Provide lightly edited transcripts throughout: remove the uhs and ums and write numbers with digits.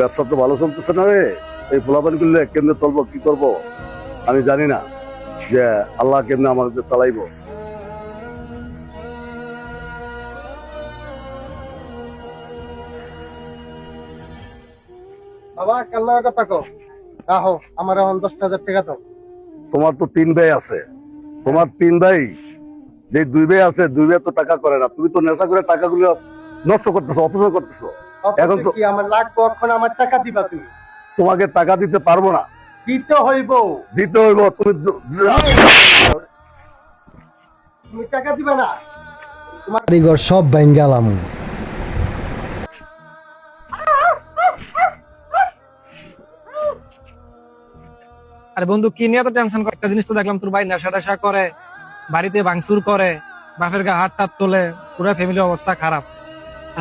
ব্যবসা তো ভালো চলতেছে না রে। এই পোলাপান করলে কেমনে চলবো, কি করব আমি জানি না, যে আল্লাহ কেমনে আমাদের চালাইবো। বাবা কাল কথা কো রাহো আমার এখন 10,000 টাকা দাও। তোমার তো 3 ভাই আছে, তোমার 3 ভাই, যে 2 ভাই আছে 2 ভাই তো টাকা করে না, তুমি তো নেশা করে টাকাগুলো নষ্ট করতেছো, অপচয় করতেছো। এখন তো কি আমার লাগবে, এখন আমার টাকা দিবা তুমি? তোমাকে টাকা দিতে পারবো না। দিতে হইব। দিতে হইব, তুমি তুমি টাকা দিবা না? তোমার বাড়িঘর সব ভাঙ গেলাম। আরে বন্ধু কি নিয়ে এত টেনশন করে? একটা জিনিস তো দেখলাম, তোর ভাই নেশা টেশা করে, বাড়িতে ভাঙচুর করে, বাপের গা হাত টাত তোলে, পুরো ফ্যামিলির অবস্থা খারাপ।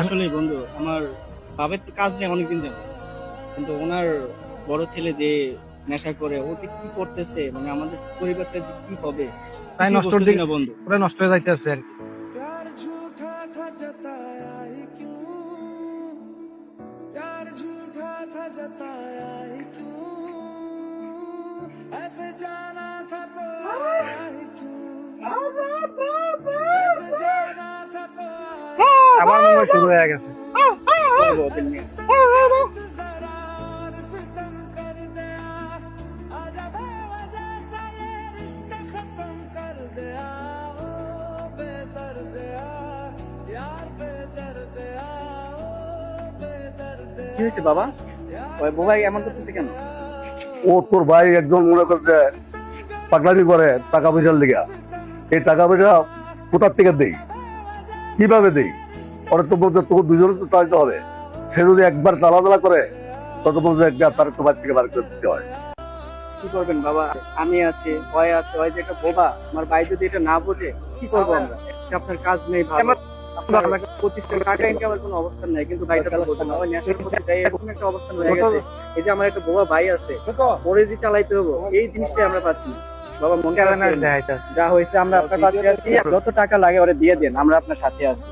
আসলে বন্ধু আমার বাবার তো কাজ নেই অনেকদিন যাবে, কিন্তু ওনার বড় ছেলে যে নেশা করে ও যে কি করতেছে, মানে আমাদের পরিবারটা যে কি হবে তাই কিছুই নষ্টর বুঝতেছি দিকে না বন্ধু। পুরো নষ্ট হয়ে যাইতেছে আর কি। प्यार झूठा था जताया ही क्यों, प्यार झूठा था जताया ही क्यों, ऐसे जाना था तो आया ही क्यों, ऐसे जाना था तो आया আমার মনে হয় শুরু হয়ে গেছে। বলবো ওদের নিয়ে। जरा और सितम कर दिया, आजा बेवजह सा ये रिश्ता खत्म कर दिया, ओ बेदर्दिया यार बेदर्दिया, ओ बेदर्दिया। কি হয়েছে বাবা? ওই ভাই এমন করতেছে কেন? ও তোর ভাই একজন মনে করছে পাগলামি করে টাকা পয়সার লিগা। এই টাকা পয়সা কোথার থেকে দেই, কিভাবে দেই? ওরা তো বলতে তোকে দুজনে তো চালাতে হবে। সে যদি একবার চালাচালা করে তত বলতে তার তোমার থেকে বার করে দিতে হয়। কি করবেন বাবা, আমি আছি, ভয় আছে, ওই যে একটা বোবা, আমার ভাই যদি এটা না বোঝে কি করবো আমরা? আপনার কাজ নেই ভালো, আপনার প্রতিষ্ঠান টাকা ইনকামের কোনো অবস্থান নেই, কিন্তু ভাইটা তো বোঝে না, ওই নেশার মধ্যে যাই এরকম একটা অবস্থান হয়ে গেছে। এই যে আমার একটা বোবা ভাই আছে, ওরে যে চালাইতে হবো, এই জিনিসটাই আমরা পাচ্ছি না। বাবা মন খারাপ করেন না। যা হয়েছে আমরা আপনার কাছে আছি, যত টাকা লাগে ওরে দিয়ে দেন, আমরা আপনার সাথে আছি।